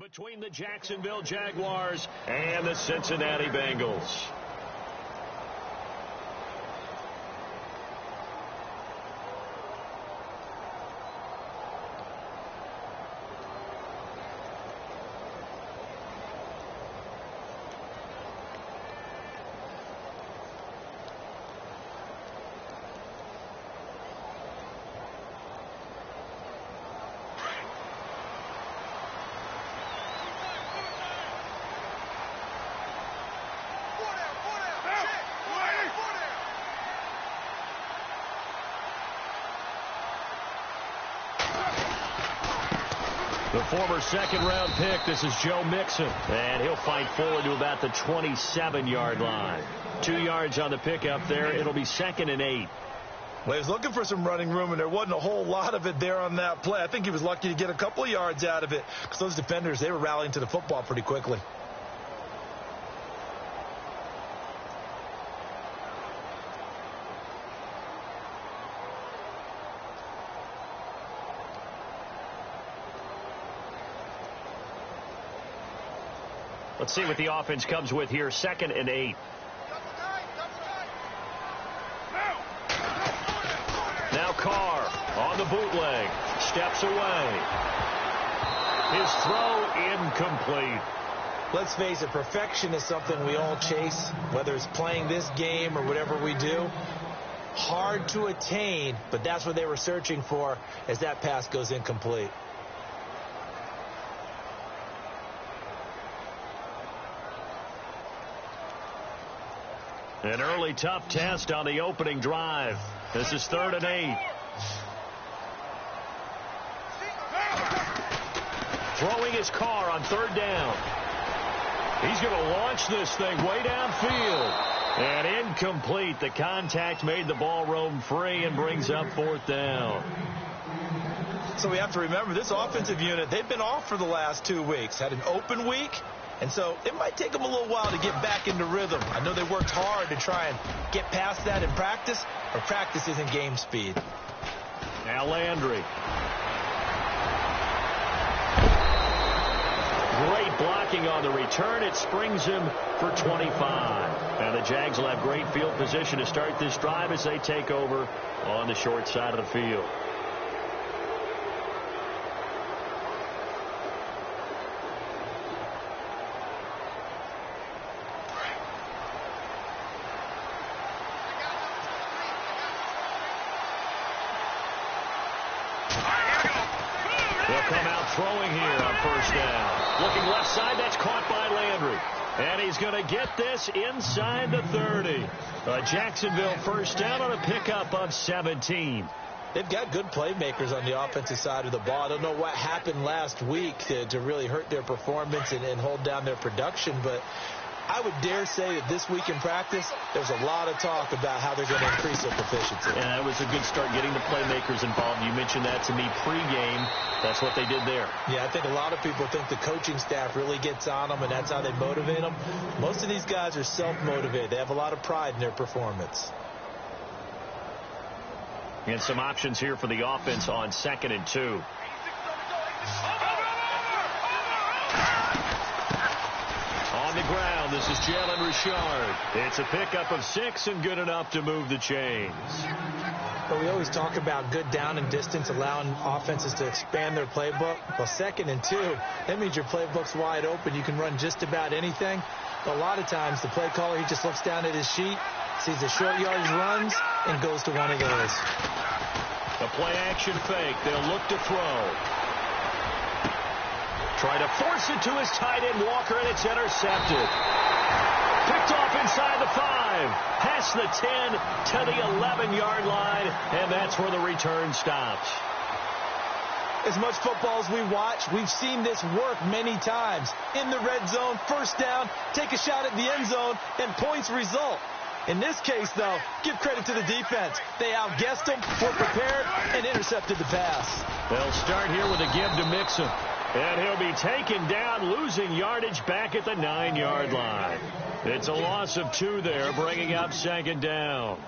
Between the Jacksonville Jaguars and the Cincinnati Bengals. The former second-round pick, this is Joe Mixon, and he'll fight forward to about the 27-yard line. 2 yards on the pickup there. It'll be 2nd and 8. Well, he was looking for some running room, and there wasn't a whole lot of it there on that play. I think he was lucky to get a couple of yards out of it because those defenders, they were rallying to the football pretty quickly. Let's see what the offense comes with here. 2nd and 8. Now Carr on the bootleg. Steps away. His throw incomplete. Let's face it, perfection is something we all chase, whether it's playing this game or whatever we do. Hard to attain, but that's what they were searching for as that pass goes incomplete. An early tough test on the opening drive. This is 3rd and 8. Throwing his car on 3rd down. He's going to launch this thing way downfield. And incomplete. The contact made the ball roam free and brings up 4th down. So we have to remember this offensive unit, they've been off for the last 2 weeks. Had an open week. And so it might take them a little while to get back into rhythm. I know they worked hard to try and get past that in practice, but practice isn't game speed. Now Landry. Great blocking on the return. It springs him for 25. And the Jags will have great field position to start this drive as they take over on the short side of the field. Throwing here on 1st down. Looking left side, that's caught by Landry. And he's going to get this inside the 30. A Jacksonville 1st down on a pickup of 17. They've got good playmakers on the offensive side of the ball. I don't know what happened last week to really hurt their performance and hold down their production, but I would dare say that this week in practice, there's a lot of talk about how they're going to increase their proficiency. Yeah, it was a good start getting the playmakers involved. You mentioned that to me pregame. That's what they did there. Yeah, I think a lot of people think the coaching staff really gets on them, and that's how they motivate them. Most of these guys are self-motivated. They have a lot of pride in their performance. And some options here for the offense on 2nd and 2. On the ground, this is Jalen Richard. It's a pickup of 6 and good enough to move the chains. But we always talk about good down and distance, allowing offenses to expand their playbook. Well, 2nd and 2, that means your playbook's wide open. You can run just about anything. But a lot of times, the play caller, he just looks down at his sheet, sees the short yardage runs, and goes to one of those. A play-action fake. They'll look to throw. Try to force it to his tight end, Walker, and it's intercepted. Picked off inside the 5, past the 10 to the 11-yard line, and that's where the return stops. As much football as we watch, we've seen this work many times. In the red zone, 1st down, take a shot at the end zone, and points result. In this case, though, give credit to the defense. They outguessed them, were prepared, and intercepted the pass. They'll start here with a give to Mixon. And he'll be taken down, losing yardage back at the 9-yard line. It's a loss of 2 there, bringing up 2nd down.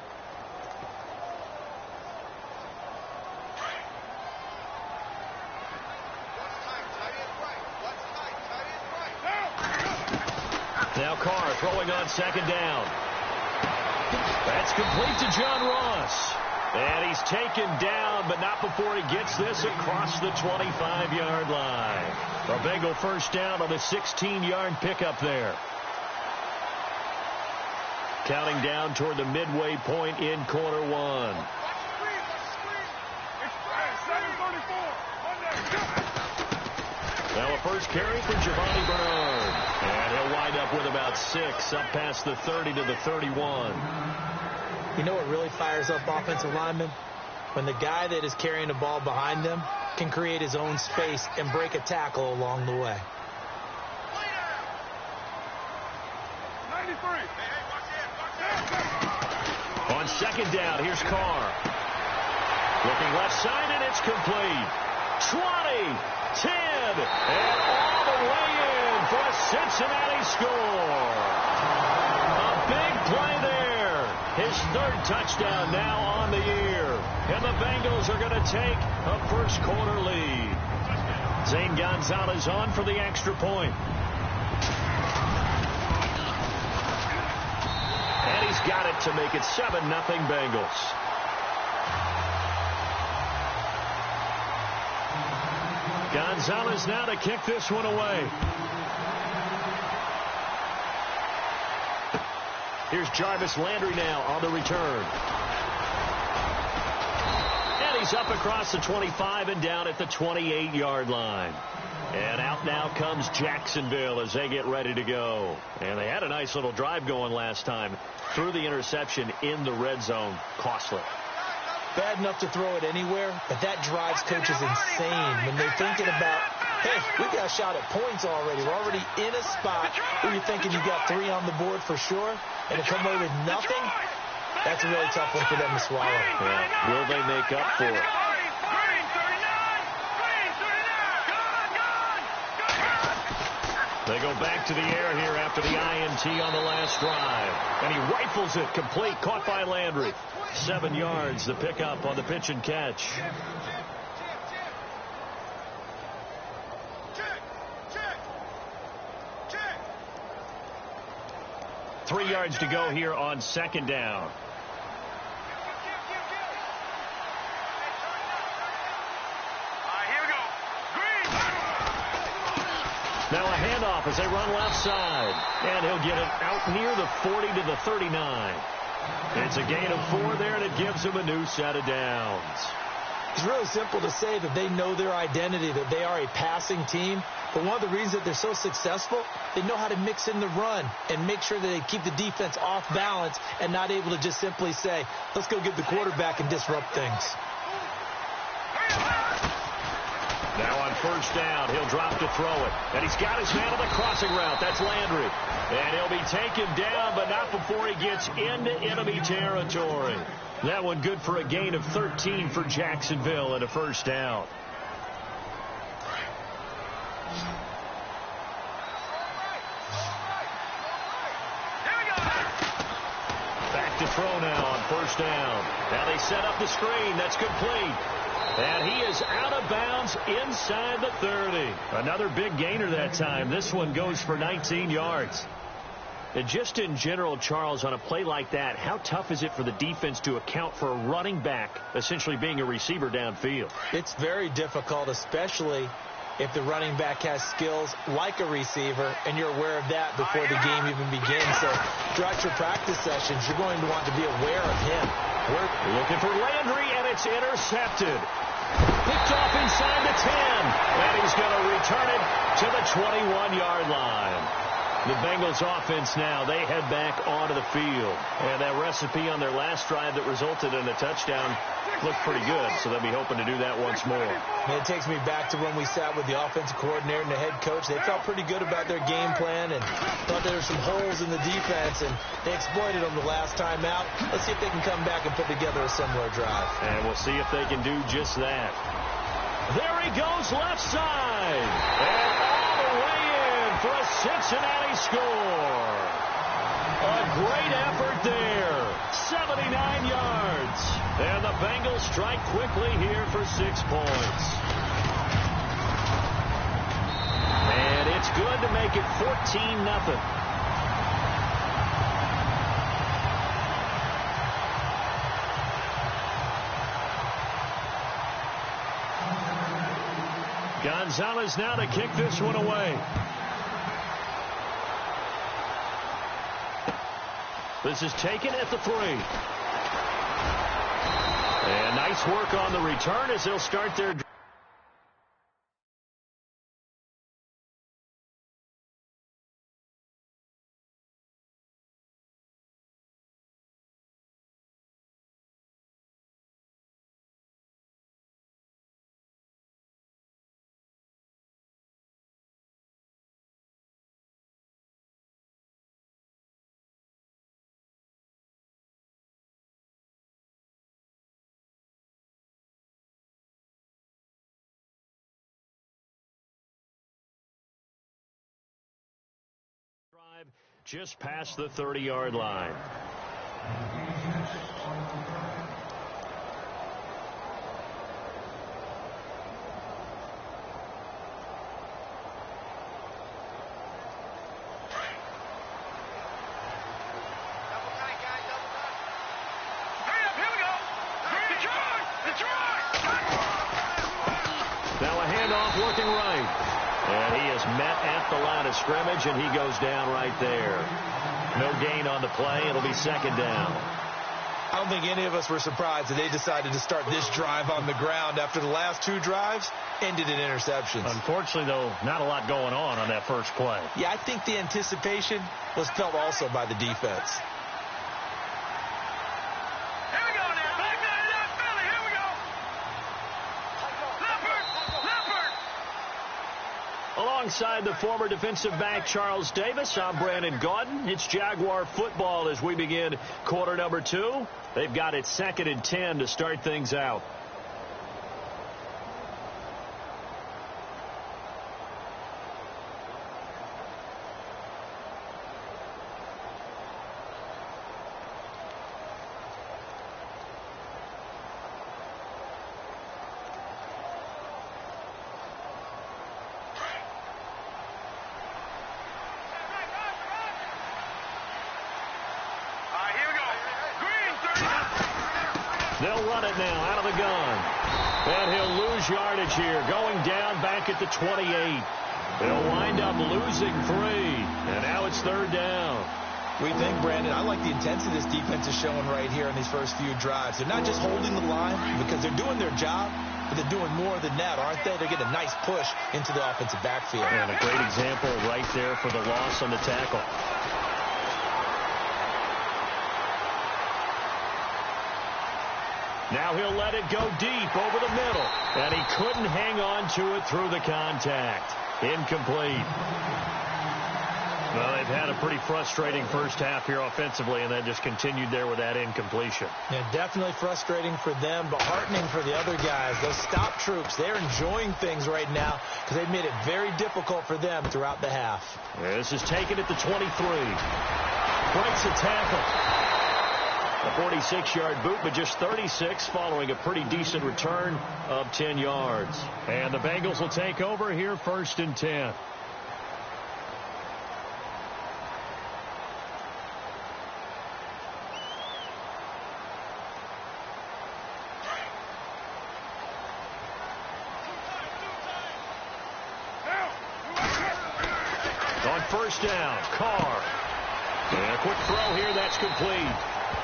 Carr throwing on second down. That's complete to John Ross. And he's taken down, but not before he gets this across the 25-yard line. A Bengal first down on a 16-yard pickup there. Counting down toward the midway point in quarter one. Now a first carry for Giovanni Bernard. And he'll wind up with about 6 up past the 30 to the 31. You know what really fires up offensive linemen? When the guy that is carrying the ball behind them can create his own space and break a tackle along the way. 93. On second down, here's Carr. Looking left side, and it's complete. 20, 10, and all the way in for a Cincinnati score. A big play there. His third touchdown now on the year. And the Bengals are going to take a first quarter lead. Zane Gonzalez on for the extra point. And he's got it to make it 7-0 Bengals. Gonzalez now to kick this one away. Here's Jarvis Landry now on the return. And he's up across the 25 and down at the 28-yard line. And out now comes Jacksonville as they get ready to go. And they had a nice little drive going last time. Threw the interception in the red zone. Costly. Bad enough to throw it anywhere, but that drives coaches insane when they're thinking about, hey, we got a shot at points already. We're already in a spot where you're thinking you got 3 on the board for sure, and to come away with nothing, that's a really tough one for them to swallow. Yeah. Will they make up for it? They go back to the air here after the INT on the last drive. And he rifles it complete, caught by Landry. 7 yards, the pickup on the pitch and catch. Check. 3 yards to go here on second down. Now a handoff as they run left side. And he'll get it out near the 40 to the 39. It's a gain of 4 there, and it gives them a new set of downs. It's really simple to say that they know their identity, that they are a passing team. But one of the reasons that they're so successful, they know how to mix in the run and make sure that they keep the defense off balance and not able to just simply say, let's go get the quarterback and disrupt things. Now on first down, he'll drop to throw it. And he's got his man on the crossing route. That's Landry. And he'll be taken down, but not before he gets into enemy territory. That one good for a gain of 13 for Jacksonville and a first down. Back to throw now on first down. Now they set up the screen. That's complete. And he is out of bounds inside the 30. Another big gainer that time. This one goes for 19 yards. And just in general, Charles, on a play like that, how tough is it for the defense to account for a running back essentially being a receiver downfield? It's very difficult, especially if the running back has skills like a receiver, and you're aware of that before the game even begins. So throughout your practice sessions, you're going to want to be aware of him. We're looking for Landry, and it's intercepted. Picked off inside the 10, and he's going to return it to the 21-yard line. The Bengals offense now, they head back onto the field. And that recipe on their last drive that resulted in a touchdown looked pretty good, so they'll be hoping to do that once more. And it takes me back to when we sat with the offensive coordinator and the head coach. They felt pretty good about their game plan and thought there were some holes in the defense, and they exploited them the last time out. Let's see if they can come back and put together a similar drive. And we'll see if they can do just that. There he goes left side. And all the way in for a Cincinnati score. A great effort there. 79 yards. And the Bengals strike quickly here for 6 points. And it's good to make it 14-0. Gonzalez now to kick this one away. This is taken at the 3. And nice work on the return as they'll start their drive just past the 30-yard line. Now a handoff looking right. And he is met at the line of scrimmage, and he goes down right there. No gain on the play. It'll be second down. I don't think any of us were surprised that they decided to start this drive on the ground after the last 2 drives ended in interceptions. Unfortunately, though, not a lot going on that first play. Yeah, I think the anticipation was felt also by the defense. Alongside the former defensive back Charles Davis, I'm Brandon Gaudin. It's Jaguar football as we begin quarter number 2. They've got it 2nd and 10 to start things out. They'll run it now out of the gun. And he'll lose yardage here. Going down back at the 28. They'll wind up losing 3. And now it's 3rd down. We think, Brandon, I like the intensity this defense is showing right here in these first few drives. They're not just holding the line because they're doing their job, but they're doing more than that, aren't they? They're getting a nice push into the offensive backfield. And a great example right there for the loss on the tackle. Now he'll let it go deep over the middle. And he couldn't hang on to it through the contact. Incomplete. Well, they've had a pretty frustrating first half here offensively, and that just continued there with that incompletion. Yeah, definitely frustrating for them, but heartening for the other guys. Those stop troops, they're enjoying things right now because they've made it very difficult for them throughout the half. Yeah, this is taken at the 23. Breaks a tackle. A 46-yard boot, but just 36 following a pretty decent return of 10 yards. And the Bengals will take over here 1st and 10. On 1st down, Carr. And a quick throw here, that's complete.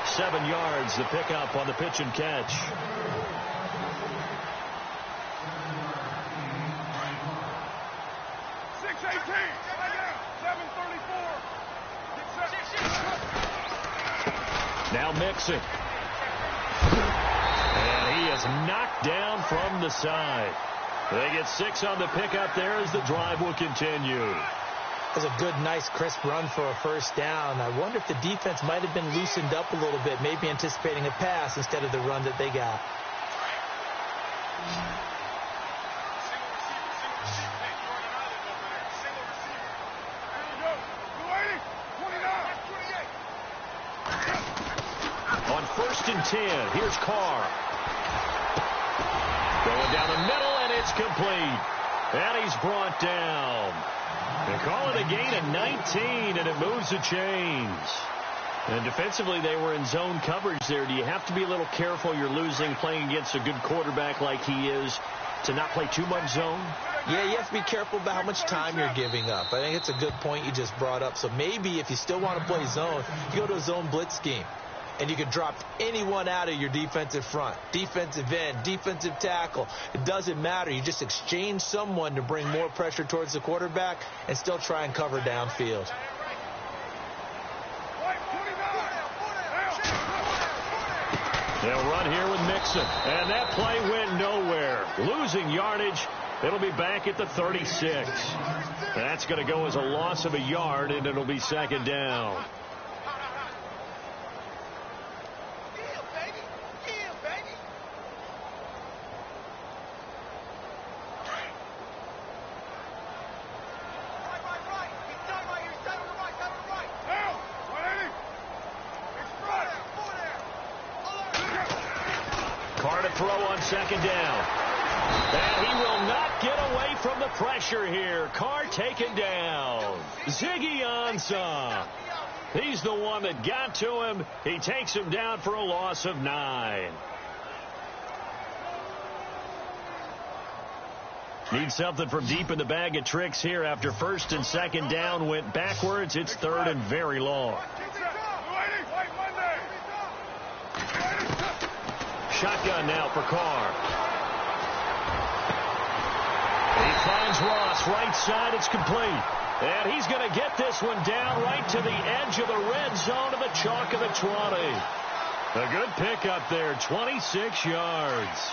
7 yards, the pickup on the pitch and catch. Now Mixon. And he is knocked down from the side. They get 6 on the pickup there as the drive will continue. That was a good, nice, crisp run for a 1st down. I wonder if the defense might have been loosened up a little bit, maybe anticipating a pass instead of the run that they got. On 1st and 10, here's Carr. Going down the middle, and it's complete. And he's brought down. They call it a gain of 19, and it moves the chains. And defensively, they were in zone coverage there. Do you have to be a little careful? You're losing, playing against a good quarterback like he is. to not play too much zone? Yeah, you have to be careful about how much time you're giving up. I think it's a good point you just brought up. So maybe if you still want to play zone, you go to a zone blitz scheme. And you can drop anyone out of your defensive front, defensive end, defensive tackle. It doesn't matter. You just exchange someone to bring more pressure towards the quarterback and still try and cover downfield. They'll run here with Mixon. And that play went nowhere. Losing yardage. It'll be back at the 36. That's going to go as a loss of a yard, and it'll be second down. Throw on second down. And he will not get away from the pressure here. Carr taken down. Ziggy Ansah. He's the one that got to him. He takes him down for a loss of 9. Need something from deep in the bag of tricks here after first and second down went backwards. It's third and very long. Shotgun now for Carr. He finds Ross right side. It's complete. And he's going to get this one down right to the edge of the red zone of the chalk of the 20. A good pickup there, 26 yards.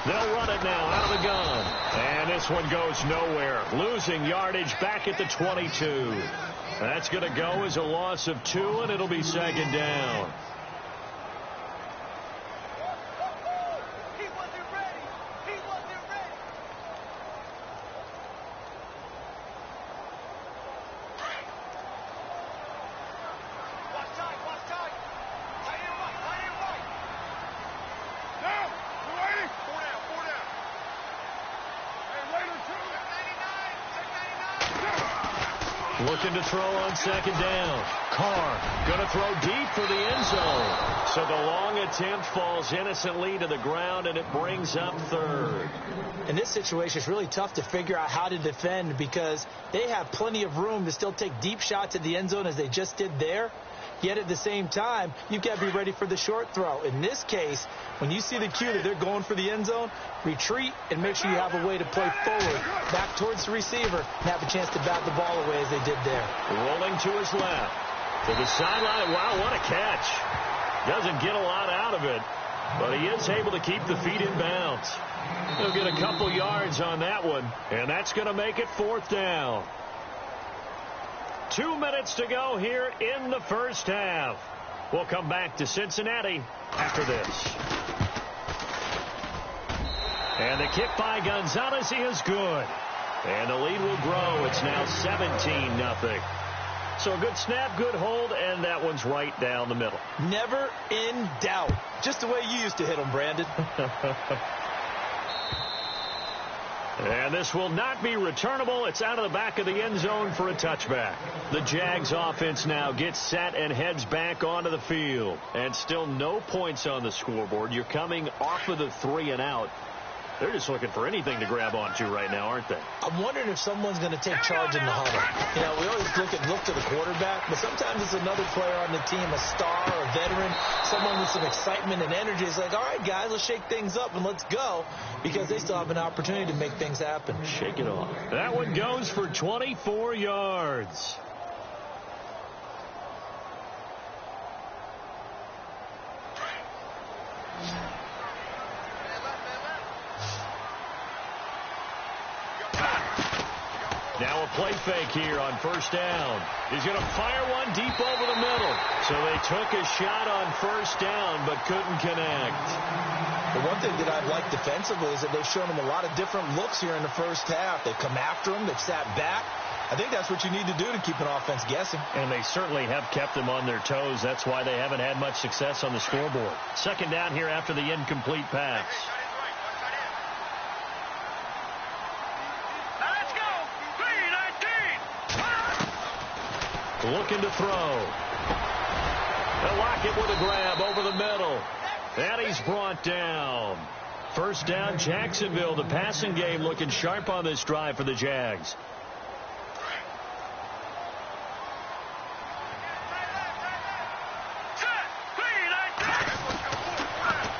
They'll run it now out of the gun. And this one goes nowhere. Losing yardage back at the 22. That's going to go as a loss of 2, and it'll be second down. Looking to throw on second down. Carr going to throw deep for the end zone. So the long attempt falls innocently to the ground, and it brings up third. In this situation, it's really tough to figure out how to defend because they have plenty of room to still take deep shots at the end zone as they just did there. Yet at the same time, you've got to be ready for the short throw. In this case, when you see the cue that they're going for the end zone, retreat and make sure you have a way to play forward, back towards the receiver, and have a chance to bat the ball away as they did there. Rolling to his left. To the sideline. Wow, what a catch. Doesn't get a lot out of it, but he is able to keep the feet in bounds. He'll get a couple yards on that one, and that's going to make it fourth down. 2 minutes to go here in the first half. We'll come back to Cincinnati after this. And the kick by Gonzalez is good. And the lead will grow. It's now 17-0. So a good snap, good hold, and that one's right down the middle. Never in doubt. Just the way you used to hit them, Brandon. And this will not be returnable. It's out of the back of the end zone for a touchback. The Jags offense now gets set and heads back onto the field. And still no points on the scoreboard. You're coming off of the 3 and out. They're just looking for anything to grab onto right now, aren't they? I'm wondering if someone's going to take charge in the huddle. You know, we always look to the quarterback, but sometimes it's another player on the team, a star, a veteran, someone with some excitement and energy. It's like, all right, guys, let's shake things up and let's go, because they still have an opportunity to make things happen. Shake it off. That one goes for 24 yards. Now a play fake here on first down. He's going to fire one deep over the middle. So they took a shot on first down but couldn't connect. The one thing that I've liked defensively is that they've shown him a lot of different looks here in the first half. They've come after him. They've sat back. I think that's what you need to do to keep an offense guessing. And they certainly have kept them on their toes. That's why they haven't had much success on the scoreboard. Second down here after the incomplete pass. Looking to throw. They'll lock it with a grab over the middle. And he's brought down. First down, Jacksonville. The passing game looking sharp on this drive for the Jags.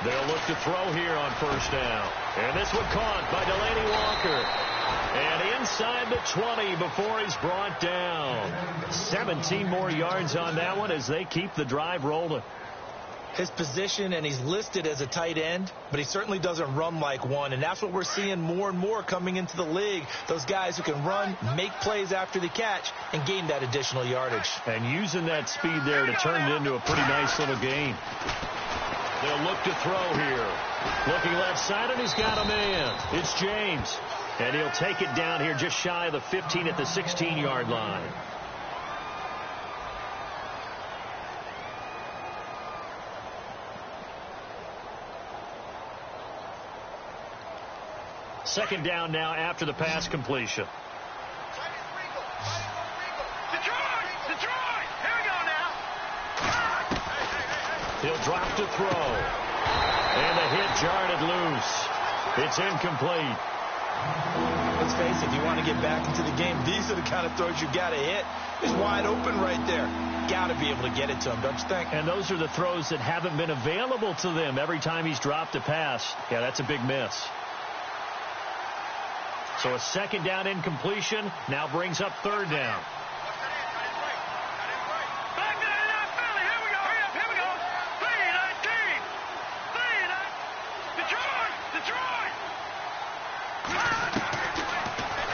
They'll look to throw here on first down. And this one caught by Delaney Walker. And inside the 20 before he's brought down. 17 more yards on that one as they keep the drive rolling. His position, and he's listed as a tight end, but he certainly doesn't run like one, and that's what we're seeing more and more coming into the league. Those guys who can run, make plays after the catch, and gain that additional yardage. And using that speed there to turn it into a pretty nice little game. They'll look to throw here. Looking left side, and he's got a man. It's James. And he'll take it down here just shy of the 15 at the 16-yard line. Second down now after the pass completion. He'll drop to throw. And the hit jarred it loose. It's incomplete. Let's face it, if you want to get back into the game, these are the kind of throws you got to hit. It's wide open right there. Got to be able to get it to him, don't you think? And those are the throws that haven't been available to them every time he's dropped a pass. Yeah, that's a big miss. So a second down incompletion now brings up third down.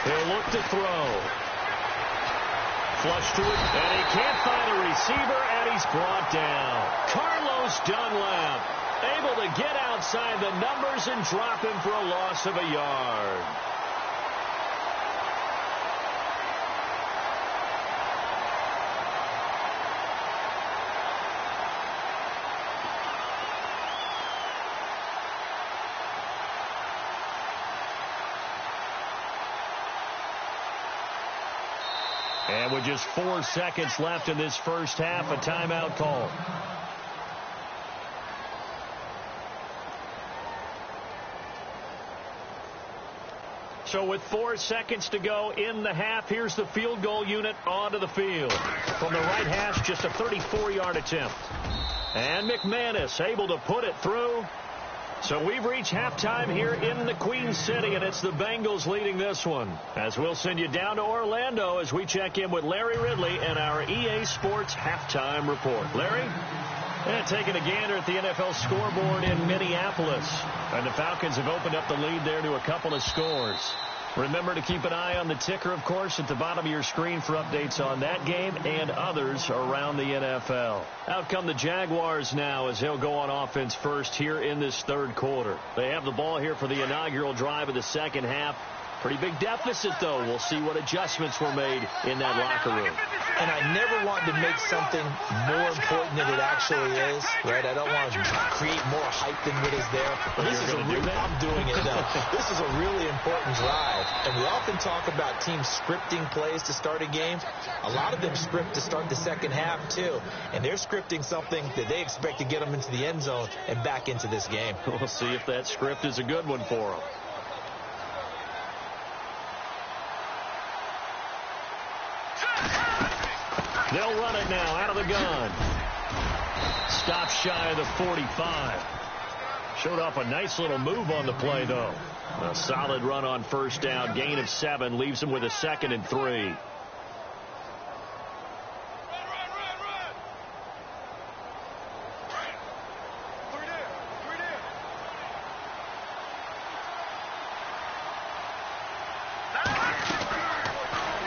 He'll look to throw. Flush to it, and he can't find a receiver, and he's brought down. Carlos Dunlap able to get outside the numbers and drop him for a loss of a yard. And with just 4 seconds left in this first half, a timeout call. So with 4 seconds to go in the half, here's the field goal unit onto the field. From the right hash, just a 34-yard attempt. And McManus able to put it through. So we've reached halftime here in the Queen City, and it's the Bengals leading this one. As we'll send you down to Orlando as we check in with Larry Ridley and our EA Sports halftime report. Larry? And taking a gander at the NFL scoreboard in Minneapolis. And the Falcons have opened up the lead there to a couple of scores. Remember to keep an eye on the ticker, of course, at the bottom of your screen for updates on that game and others around the NFL. Out come the Jaguars now as they'll go on offense first here in this third quarter. They have the ball here for the inaugural drive of the second half. Pretty big deficit, though. We'll see what adjustments were made in that locker room. And I never want to make something more important than it actually is, right? I don't want to create more hype than what is there. But this is I'm doing it now. This is a really important drive. And we often talk about teams scripting plays to start a game. A lot of them script to start the second half, too. And they're scripting something that they expect to get them into the end zone and back into this game. We'll see if that script is a good one for them. They'll run it now out of the gun. Stop shy of the 45. Showed off a nice little move on the play, though. A solid run on first down. Gain of 7 leaves him with a 2nd and 3.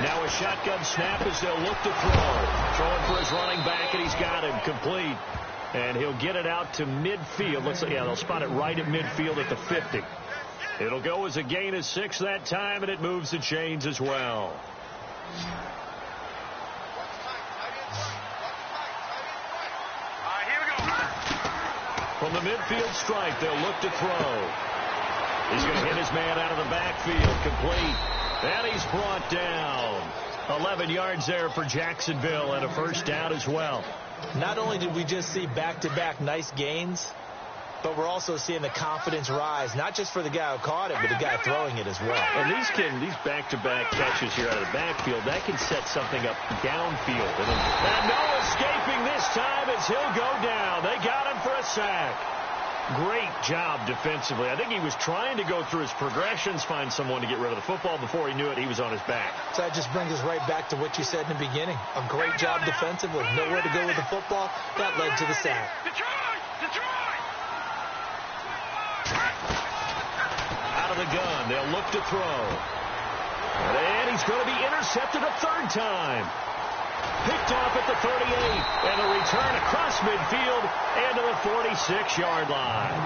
Now a shotgun snap as they'll look to throw. Throwing for his running back, and he's got him complete. And he'll get it out to midfield. Looks like, yeah, they'll spot it right at midfield at the 50. It'll go as a gain of 6 that time, and it moves the chains as well. From the midfield stripe, they'll look to throw. He's going to hit his man out of the backfield, complete. And he's brought down. 11 yards there for Jacksonville and a first down as well. Not only did we just see back-to-back nice gains, but we're also seeing the confidence rise, not just for the guy who caught it, but the guy throwing it as well. And these back-to-back catches here out of the backfield, that can set something up downfield. And no escaping this time as he'll go down. They got him for a sack. Great job defensively. I think he was trying to go through his progressions, find someone to get rid of the football. Before he knew it, he was on his back. So that just brings us right back to what you said in the beginning. A great job defensively. Nowhere to go with the football. That led to the sack. Out of the gun, they'll look to throw. And he's going to be intercepted a third time. Picked off at the 38, and a return across midfield and to the 46-yard line.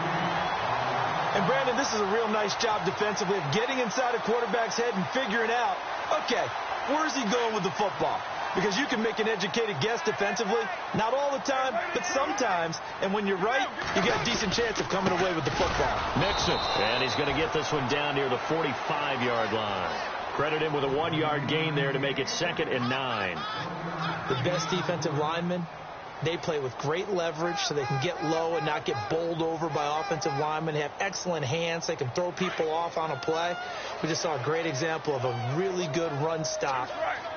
And, Brandon, this is a real nice job defensively of getting inside a quarterback's head and figuring out, okay, where's he going with the football? Because you can make an educated guess defensively, not all the time, but sometimes. And when you're right, you got a decent chance of coming away with the football. Mixon, and he's going to get this one down near the 45-yard line. Credit him with a 1-yard gain there to make it 2nd and 9. The best defensive linemen, they play with great leverage so they can get low and not get bowled over by offensive linemen. They have excellent hands. They can throw people off on a play. We just saw a great example of a really good run stop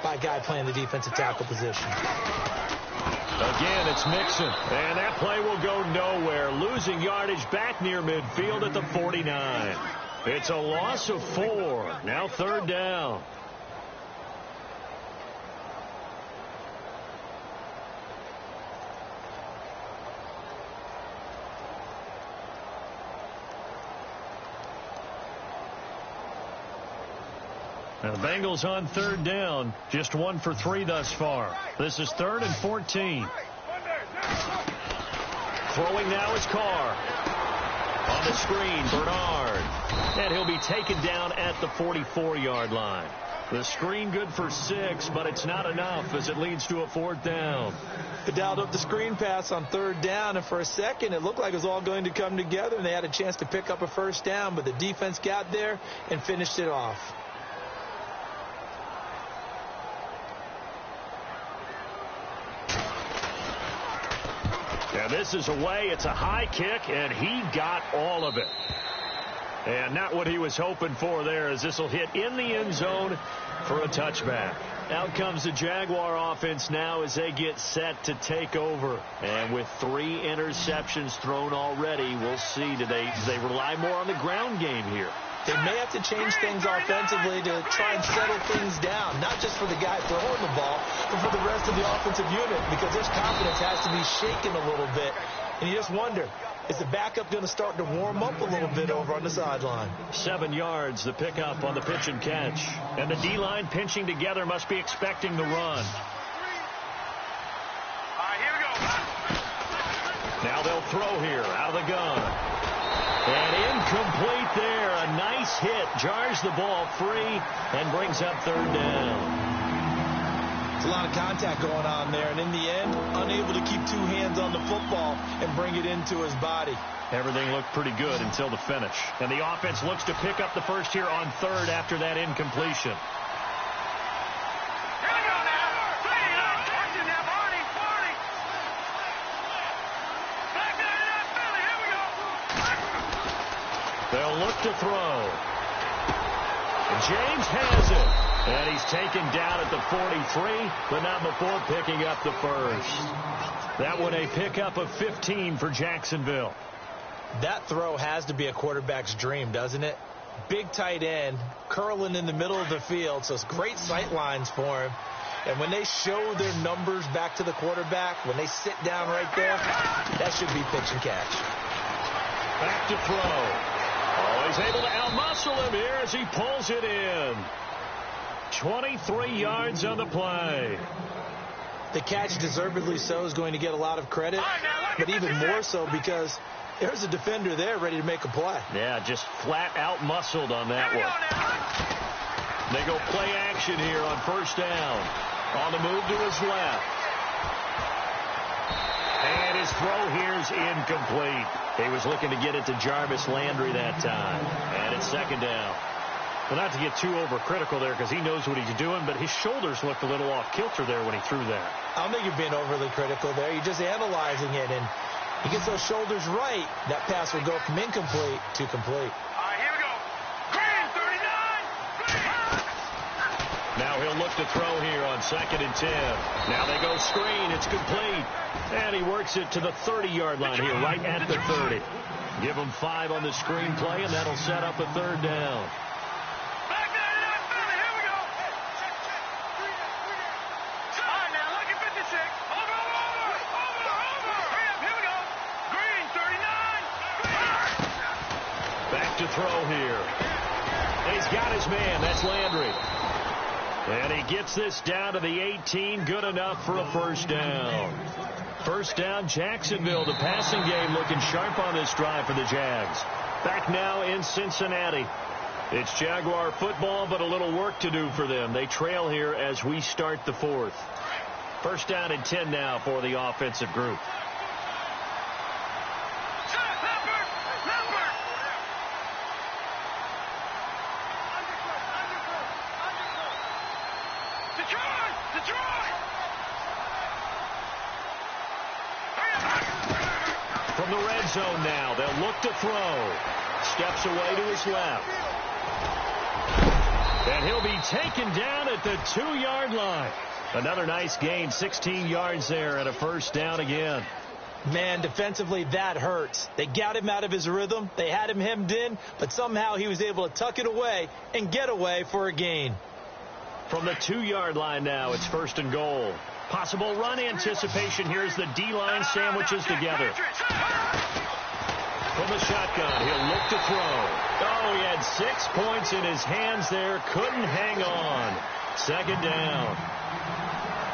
by a guy playing the defensive tackle position. Again, it's Mixon, and that play will go nowhere. Losing yardage back near midfield at the 49. It's a loss of 4. Now 3rd down. Now the Bengals on 3rd down. Just 1 for 3 thus far. This is 3rd and 14. Throwing now is Carr. On the screen, Bernard. And he'll be taken down at the 44-yard line. The screen good for 6, but it's not enough as it leads to a 4th down. They dialed up the screen pass on 3rd down, and for a second it looked like it was all going to come together, and they had a chance to pick up a 1st down, but the defense got there and finished it off. And this is away. It's a high kick, and he got all of it. And not what he was hoping for there, as this will hit in the end zone for a touchback. Out comes the Jaguar offense now as they get set to take over. And with 3 interceptions thrown already, we'll see. Do they rely more on the ground game here? They may have to change things offensively to try and settle things down, not just for the guy throwing the ball, but for the rest of the offensive unit, because his confidence has to be shaken a little bit. And you just wonder, is the backup going to start to warm up a little bit over on the sideline? 7 yards, the pickup on the pitch and catch. And the D-line pinching together must be expecting the run. Here we go. Now they'll throw here out of the gun. And incomplete there. A nice hit. Jars the ball free and brings up 3rd down. There's a lot of contact going on there, and in the end, unable to keep 2 hands on the football and bring it into his body. Everything looked pretty good until the finish. And the offense looks to pick up the first here on 3rd after that incompletion. Here we go now. Clean it up. Watching that, Barney. Back there to that Philly. Here we go. They'll look to throw. James has it. And he's taken down at the 43, but not before picking up the first. That one a pickup of 15 for Jacksonville. That throw has to be a quarterback's dream, doesn't it? Big tight end, curling in the middle of the field, so it's great sight lines for him. And when they show their numbers back to the quarterback, when they sit down right there, that should be pitch and catch. Back to throw. Always able to outmuscle him here as he pulls it in. 23 yards on the play. The catch, deservedly so, is going to get a lot of credit, but even more so because there's a defender there ready to make a play. Yeah, just flat out muscled on that one. They go play action here on 1st down. On the move to his left. And his throw here is incomplete. He was looking to get it to Jarvis Landry that time. And it's 2nd down. Well, not to get too overcritical there because he knows what he's doing, but his shoulders looked a little off kilter there when he threw that. I don't think you're being overly critical there. You're just analyzing it, and he gets those shoulders right. That pass will go from incomplete to complete. All right, here we go. Green, 39. Now he'll look to throw here on 2nd and 10. Now they go screen. It's complete. And he works it to the 30-yard line here, right at the 30. Give him 5 on the screen play, and that'll set up a 3rd down. Back there to that Philly. Here we go. All right, now, look at 56. Over. Hurry up, here we go. Green, 39. Back to throw here. He's got his man. That's Landry. And he gets this down to the 18. Good enough for a 1st down. 1st down, Jacksonville. The passing game looking sharp on this drive for the Jags. Back now in Cincinnati. It's Jaguar football, but a little work to do for them. They trail here as we start the 4th. 1st down and 10 now for the offensive group. From the red zone now, they'll look to throw. Steps away to his left. And he'll be taken down at the 2-yard line. Another nice gain, 16 yards there, and a 1st down again. Man, defensively, that hurts. They got him out of his rhythm. They had him hemmed in, but somehow he was able to tuck it away and get away for a gain. From the 2-yard line now, it's 1st and goal. Possible run anticipation. Here's the D-line sandwiches together. From the shotgun, he'll look to throw. Oh, he had 6 points in his hands there. Couldn't hang on. 2nd down.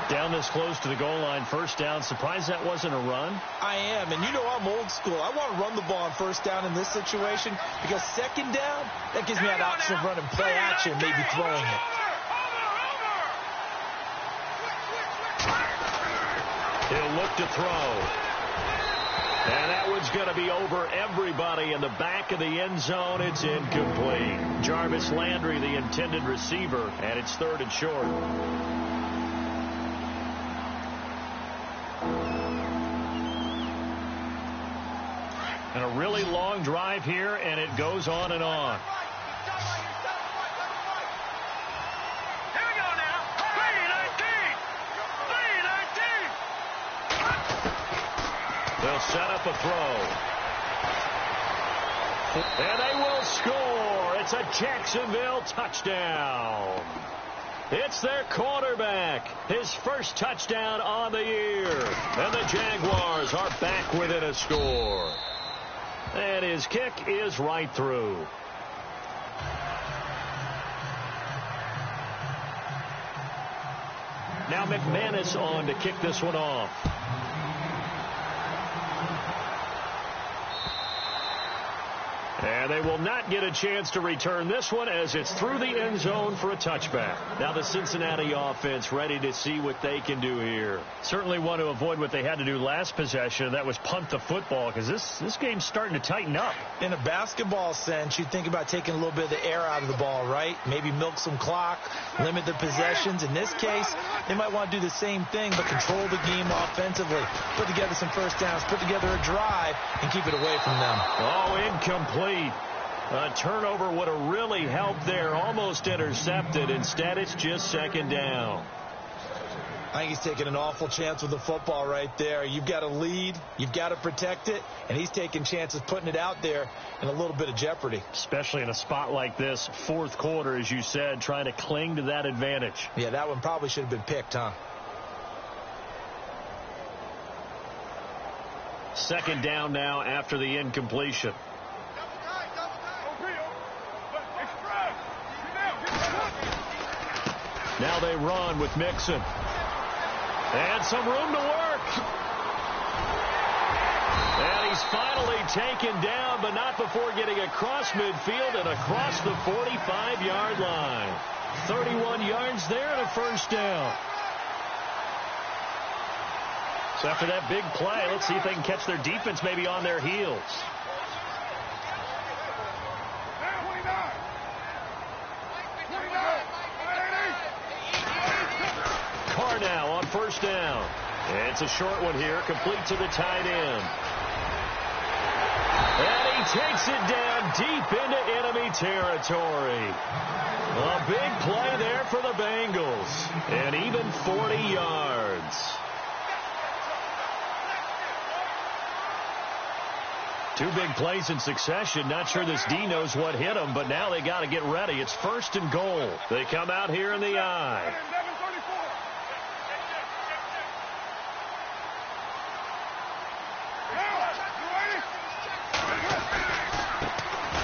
Down this close to the goal line. 1st down. Surprised that wasn't a run? I am, and you know I'm old school. I want to run the ball on 1st down in this situation because 2nd down, that gives me that option of running play action, maybe throwing it. He'll look to throw. And that one's going to be over everybody in the back of the end zone. It's incomplete. Jarvis Landry, the intended receiver, and it's 3rd and short. And a really long drive here, and it goes on and on. They'll set up a throw. And they will score. It's a Jacksonville touchdown. It's their quarterback. His 1st touchdown on the year. And the Jaguars are back within a score. And his kick is right through. Now McManus on to kick this one off. And they will not get a chance to return this one as it's through the end zone for a touchback. Now the Cincinnati offense ready to see what they can do here. Certainly want to avoid what they had to do last possession, and that was punt the football, because this game's starting to tighten up. In a basketball sense, you think about taking a little bit of the air out of the ball, right? Maybe milk some clock, limit the possessions. In this case, they might want to do the same thing, but control the game offensively. Put together some 1st downs, put together a drive, and keep it away from them. Oh, incomplete. A turnover would have really helped there. Almost intercepted. Instead, it's just 2nd down. I think he's taking an awful chance with the football right there. You've got to lead. You've got to protect it. And he's taking chances putting it out there in a little bit of jeopardy. Especially in a spot like this, 4th quarter, as you said, trying to cling to that advantage. Yeah, that one probably should have been picked, huh? 2nd down now after the incompletion. Now they run with Mixon. And some room to work. And he's finally taken down, but not before getting across midfield and across the 45-yard line. 31 yards there and a 1st down. So after that big play, let's see if they can catch their defense maybe on their heels. on first down. It's a short one here, complete to the tight end. And he takes it down deep into enemy territory. A big play there for the Bengals. And even 40 yards. Two big plays in succession. Not sure this D knows what hit them, but now they got to get ready. It's first and goal. They come out here in the I.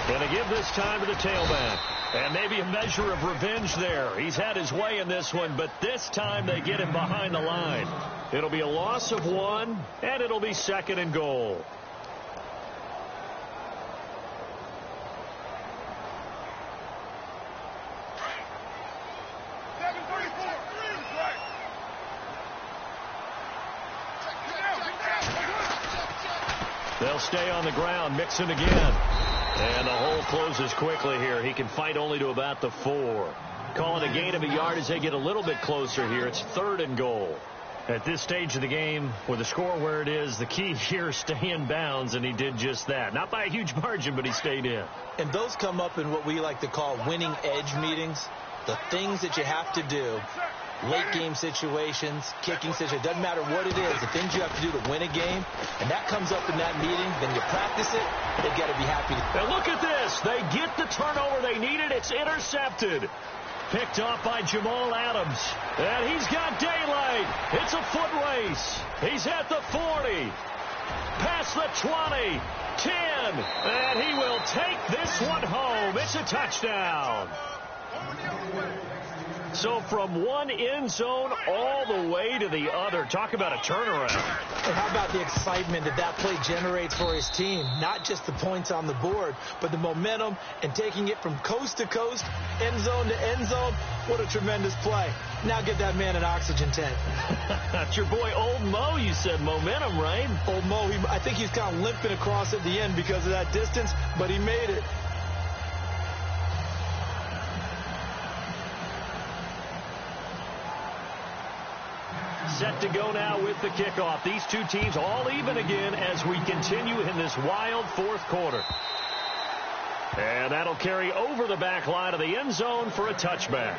Going to give this time to the tailback. And maybe a measure of revenge there. He's had his way in this one, but this time they get him behind the line. It'll be a loss of 1, and it'll be second and goal. They'll stay on the ground, Mixon again. And the hole closes quickly here. He can fight only to about the 4. Calling a gain of a yard as they get a little bit closer here. It's third and goal. At this stage of the game, with the score where it is, the key here is stay in bounds, and he did just that. Not by a huge margin, but he stayed in. And those come up in what we like to call winning edge meetings. The things that you have to do. Late game situations, kicking situations, doesn't matter what it is, the things you have to do to win a game, and that comes up in that meeting, then you practice it, they've got to be happy. Now look at this. They get the turnover they needed. It's intercepted. Picked off by Jamal Adams. And he's got daylight. It's a foot race. He's at the 40. Past the 20. 10. And he will take this one home. It's a touchdown. So from one end zone all the way to the other. Talk about a turnaround. And how about the excitement that that play generates for his team? Not just the points on the board, but the momentum and taking it from coast to coast, end zone to end zone. What a tremendous play. Now get that man an oxygen tank. That's your boy Old Mo. You said momentum, right? Old Mo, I think he's kind of limping across at the end because of that distance, but he made it. Set to go now with the kickoff. These two teams all even again as we continue in this wild fourth quarter. And that'll carry over the back line of the end zone for a touchback.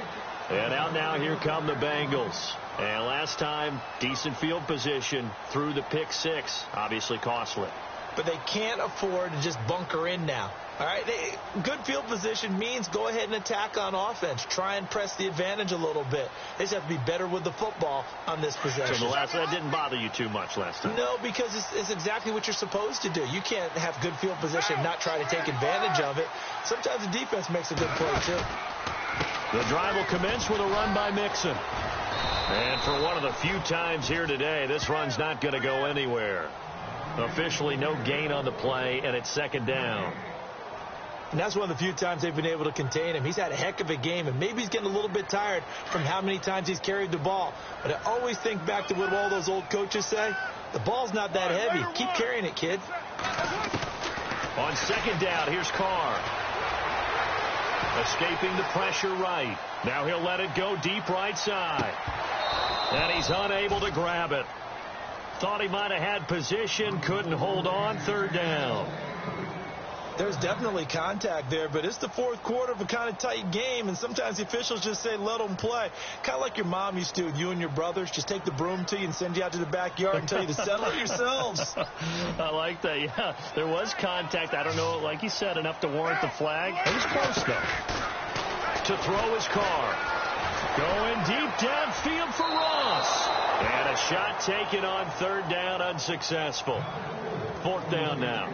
And out now, here come the Bengals. And last time, decent field position through the pick 6. Obviously costly. But they can't afford to just bunker in now. All right, good field position means go ahead and attack on offense. Try and press the advantage a little bit. They just have to be better with the football on this possession. So that didn't bother you too much last time? No, because it's exactly what you're supposed to do. You can't have good field position and not try to take advantage of it. Sometimes the defense makes a good play, too. The drive will commence with a run by Mixon. And for one of the few times here today, this run's not going to go anywhere. Officially no gain on the play, and it's second down. And that's one of the few times they've been able to contain him. He's had a heck of a game, and maybe he's getting a little bit tired from how many times he's carried the ball. But I always think back to what all those old coaches say. The ball's not that heavy. Keep carrying it, kid. On second down, here's Carr. Escaping the pressure right. Now he'll let it go deep right side. And he's unable to grab it. Thought he might have had position, couldn't hold on, third down. There's definitely contact there, but it's the fourth quarter of a kind of tight game, and sometimes the officials just say, let them play. Kind of like your mom used to with you and your brothers. Just take the broom to you and send you out to the backyard and tell you to settle it yourselves. I like that, yeah. There was contact. I don't know, like you said, enough to warrant the flag. It was close, though. To throw his Carr. Going deep downfield for Ross. And a shot taken on third down, unsuccessful. Fourth down now.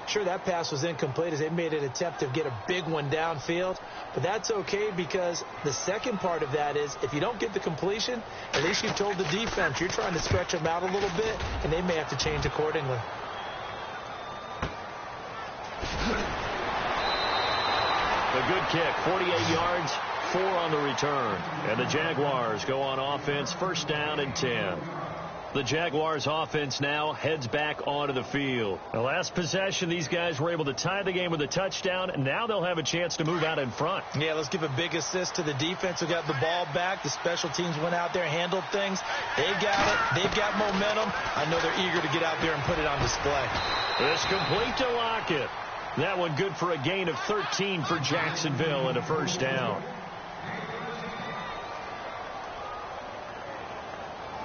Sure, that pass was incomplete as they made an attempt to get a big one downfield. But that's okay because the second part of that is if you don't get the completion, at least you told the defense you're trying to stretch them out a little bit, and they may have to change accordingly. A good kick, 48 yards, 4 on the return. And the Jaguars go on offense, first down and 10. The Jaguars offense now heads back onto the field. The last possession, these guys were able to tie the game with a touchdown, and now they'll have a chance to move out in front. Yeah, let's give a big assist to the defense who got the ball back. The special teams went out there and handled things. They got it. They've got momentum. I know they're eager to get out there and put it on display. It's complete to Lockett. That one good for a gain of 13 for Jacksonville and a first down.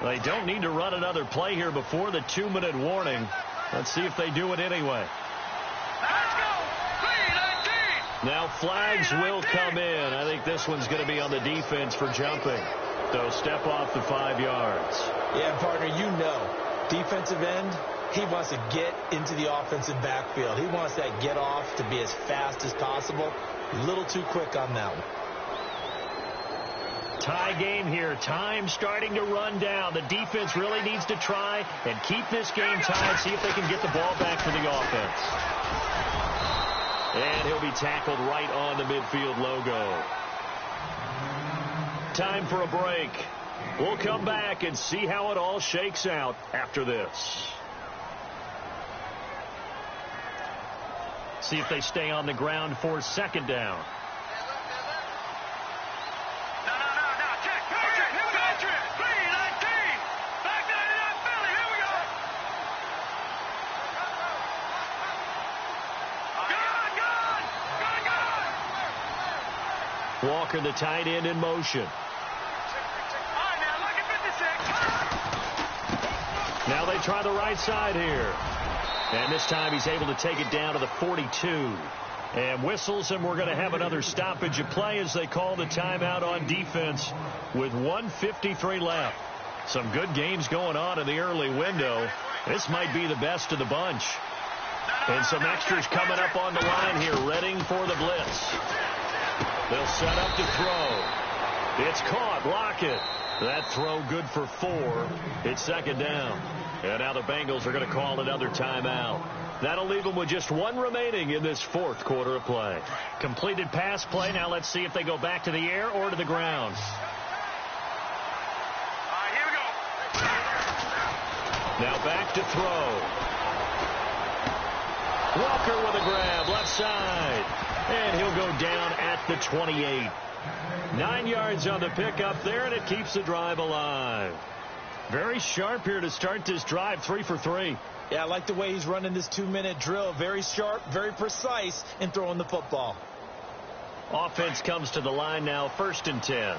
They don't need to run another play here before the 2-minute warning. Let's see if they do it anyway. Let's go. 3-19. Now flags will come in. I think this one's going to be on the defense for jumping. So step off the 5 yards. Yeah, partner, you know, defensive end, he wants to get into the offensive backfield. He wants that get off to be as fast as possible. A little too quick on that one. Tie game here. Time starting to run down. The defense really needs to try and keep this game tied, see if they can get the ball back for the offense. And he'll be tackled right on the midfield logo. Time for a break. We'll come back and see how it all shakes out after this. See if they stay on the ground for second down. Walker, the tight end, in motion. Now they try the right side here. And this time he's able to take it down to the 42. And whistles, and we're going to have another stoppage of play as they call the timeout on defense with 1:53 left. Some good games going on in the early window. This might be the best of the bunch. And some extras coming up on the line here, readying for the blitz. They'll set up to throw. It's caught. Lockett. That throw good for 4. It's second down. And now the Bengals are going to call another timeout. That'll leave them with just 1 remaining in this 4th quarter of play. Completed pass play. Now let's see if they go back to the air or to the ground. Here we go. Now back to throw. Walker with a grab, left side. And he'll go down at the 28. 9 yards on the pickup there, and it keeps the drive alive. Very sharp here to start this drive, 3 for 3. Yeah, I like the way he's running this 2-minute drill. Very sharp, very precise in throwing the football. Offense comes to the line now, 1st and 10.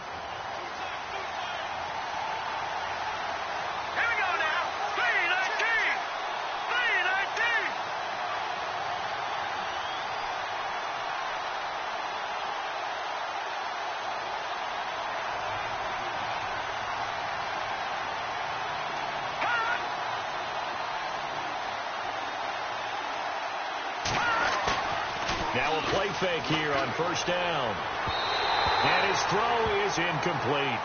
Now a play fake here on 1st down. And his throw is incomplete.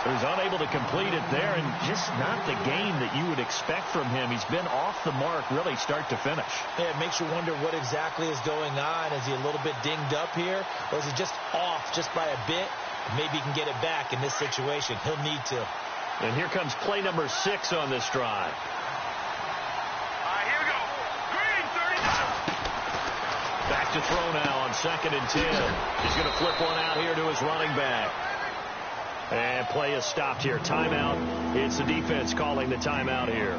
So he's unable to complete it there, and just not the game that you would expect from him. He's been off the mark really start to finish. Yeah, it makes you wonder what exactly is going on. Is he a little bit dinged up here, or is he just off just by a bit? Maybe he can get it back in this situation. He'll need to. And here comes play number 6 on this drive. Back to throw now on 2nd and 10. He's going to flip one out here to his running back. And play is stopped here. Timeout. It's the defense calling the timeout here.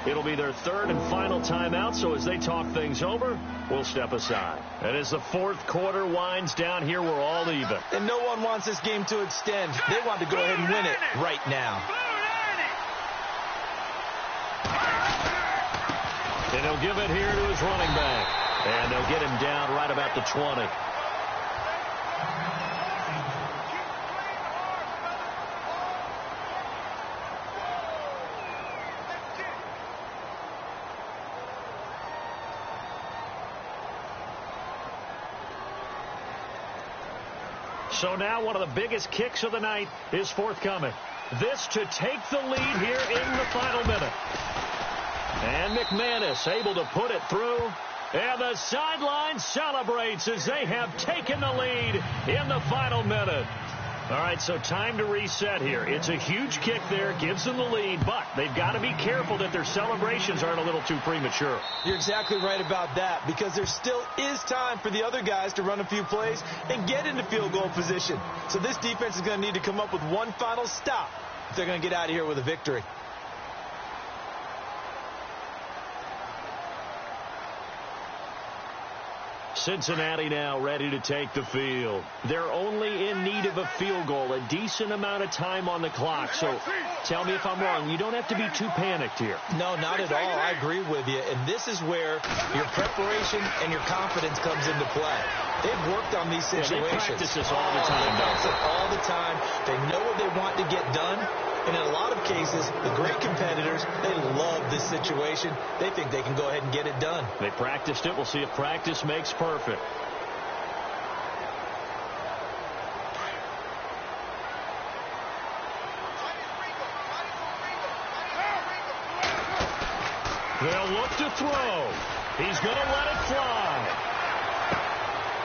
It'll be their 3rd and final timeout, so as they talk things over, we'll step aside. And as the 4th quarter winds down here, we're all even. And no one wants this game to extend. They want to go ahead and win it right now. And he'll give it here to his running back. And they'll get him down right about the 20. So now one of the biggest kicks of the night is forthcoming. This to take the lead here in the final minute. And McManus able to put it through. And the sideline celebrates as they have taken the lead in the final minute. All right, so time to reset here. It's a huge kick there, gives them the lead, but they've got to be careful that their celebrations aren't a little too premature. You're exactly right about that, because there still is time for the other guys to run a few plays and get into field goal position. So this defense is going to need to come up with one final stop if they're going to get out of here with a victory. Cincinnati now ready to take the field. They're only in need of a field goal, a decent amount of time on the clock. So tell me if I'm wrong. You don't have to be too panicked here. No, not at all. I agree with you. And this is where your preparation and your confidence comes into play. They've worked on these situations. Yeah, they practice this all the time. They practice it all the time. They know what they want to get done. And in a lot of cases, the great competitors, they love this situation. They think they can go ahead and get it done. They practiced it. We'll see if practice makes perfect. They'll look to throw. He's going to let it fly.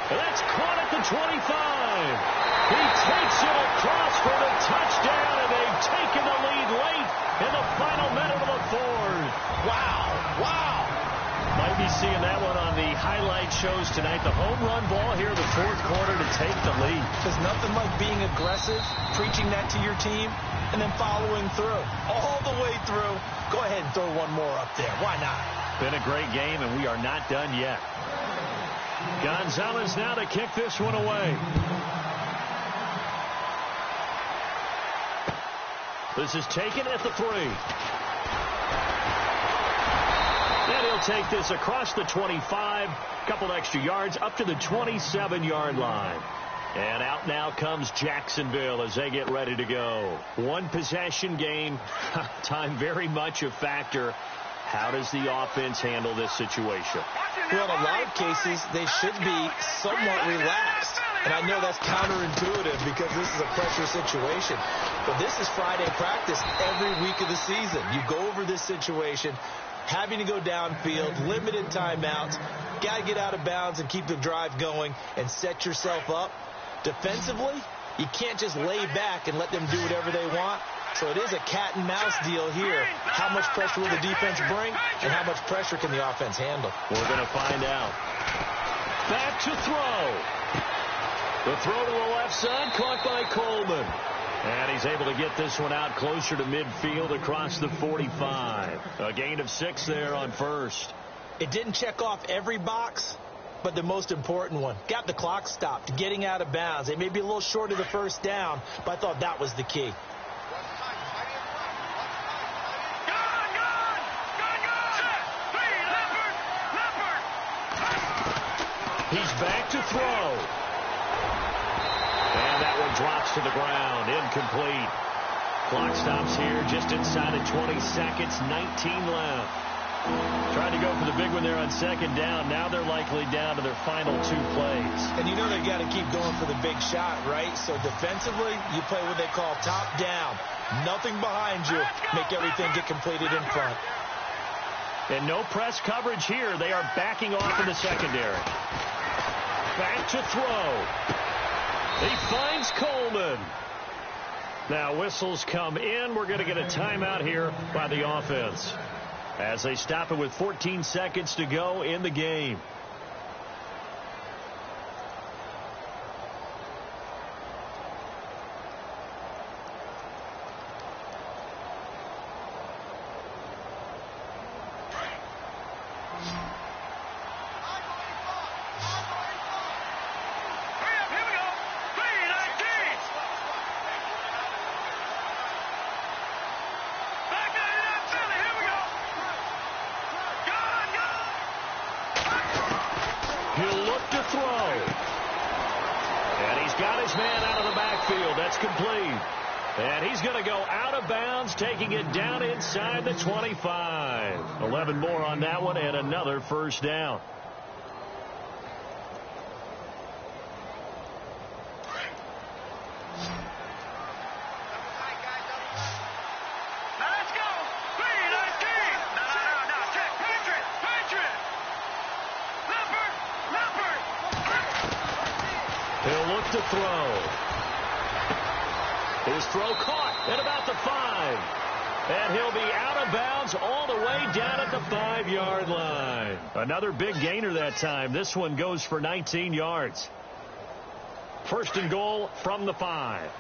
That's caught at the 25. He takes it across for the touchdown, and they've taken the lead late in the final minute of the fourth. Wow. Might be seeing that one on the highlight shows tonight. The home run ball here in the fourth quarter to take the lead. There's nothing like being aggressive, preaching that to your team, and then following through. All the way through. Go ahead and throw one more up there. Why not? Been a great game, and we are not done yet. Gonzalez now to kick this one away. This is taken at the 3. And he'll take this across the 25. Couple extra yards up to the 27-yard line. And out now comes Jacksonville as they get ready to go. One possession game. Time very much a factor. How does the offense handle this situation? Well, in a lot of cases, they should be somewhat relaxed. And I know that's counterintuitive because this is a pressure situation. But this is Friday practice every week of the season. You go over this situation, having to go downfield, limited timeouts, got to get out of bounds and keep the drive going and set yourself up. Defensively, you can't just lay back and let them do whatever they want. So it is a cat and mouse deal here. How much pressure will the defense bring, and how much pressure can the offense handle? We're going to find out. Back to throw. The throw to the left side, caught by Coleman. And he's able to get this one out closer to midfield across the 45. A gain of 6 there on first. It didn't check off every box, but the most important one. Got the clock stopped, getting out of bounds. They may be a little short of the first down, but I thought that was the key. He's back to throw. And that one drops to the ground. Incomplete. Clock stops here just inside of 20 seconds. 19 left. Trying to go for the big one there on second down. Now they're likely down to their final 2 plays. And you know they got to keep going for the big shot, right? So defensively, you play what they call top down. Nothing behind you. Make everything get completed in front. And no press coverage here. They are backing off in the secondary. Back to throw. He finds Coleman. Now whistles come in. We're going to get a timeout here by the offense as they stop it with 14 seconds to go in the game. He'll look to throw. And he's got his man out of the backfield. That's complete. And he's going to go out of bounds, taking it down inside the 25. 11 more on that one and another first down. He'll look to throw. His throw caught at about the 5. And he'll be out of bounds all the way down at the 5-yard line. Another big gainer that time. This one goes for 19 yards. First and goal from the 5.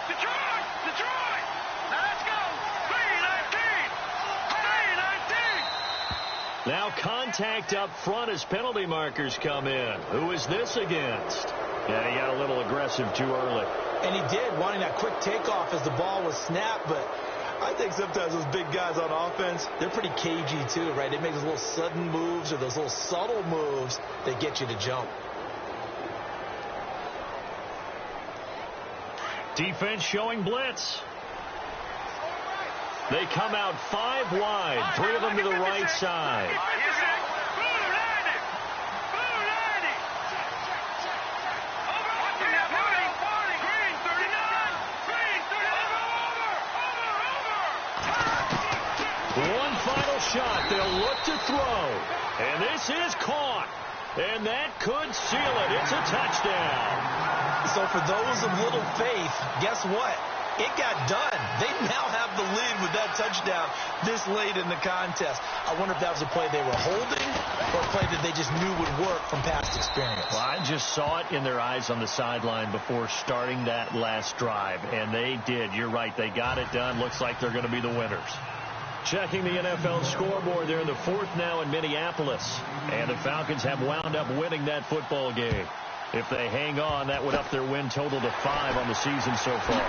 Detroit! Now let's go! 3-19! 3-19! Now contact up front as penalty markers come in. Who is this against? Yeah, he got a little aggressive too early. And he did, wanting that quick takeoff as the ball was snapped, but I think sometimes those big guys on offense, they're pretty cagey too, right? They make those little sudden moves or those little subtle moves that get you to jump. Defense showing blitz. They come out 5 wide, 3 of them to the right side. One final shot. They'll look to throw. And this is caught. And that could seal it. It's a touchdown. So for those of little faith, guess what? It got done. They now have the lead with that touchdown this late in the contest. I wonder if that was a play they were holding or a play that they just knew would work from past experience. Well, I just saw it in their eyes on the sideline before starting that last drive, and they did. You're right. They got it done. Looks like they're going to be the winners. Checking the NFL scoreboard, they're in the 4th now in Minneapolis, and the Falcons have wound up winning that football game. If they hang on, that would up their win total to 5 on the season so far.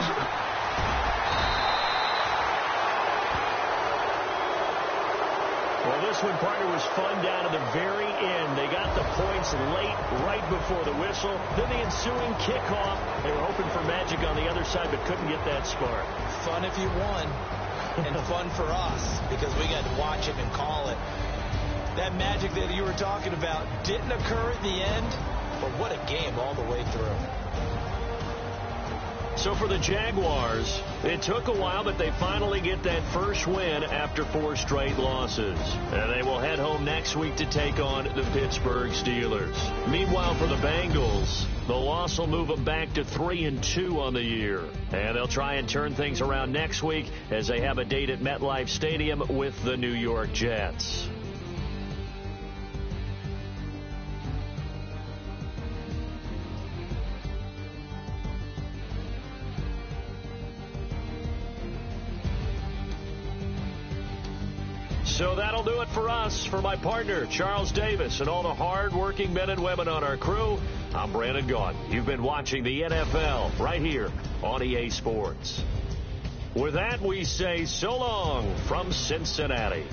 Well, this one, partner, was fun down to the very end. They got the points late, right before the whistle. Then the ensuing kickoff. They were hoping for magic on the other side, but couldn't get that spark. Fun if you won, and fun for us because we got to watch it and call it. That magic that you were talking about didn't occur at the end, but what a game all the way through. So for the Jaguars, it took a while, but they finally get that first win after 4 straight losses. And they will head home next week to take on the Pittsburgh Steelers. Meanwhile, for the Bengals, the loss will move them back to 3-2 on the year. And they'll try and turn things around next week as they have a date at MetLife Stadium with the New York Jets. So that'll do it for us. For my partner, Charles Davis, and all the hard-working men and women on our crew, I'm Brandon Gaudin. You've been watching the NFL right here on EA Sports. With that, we say so long from Cincinnati.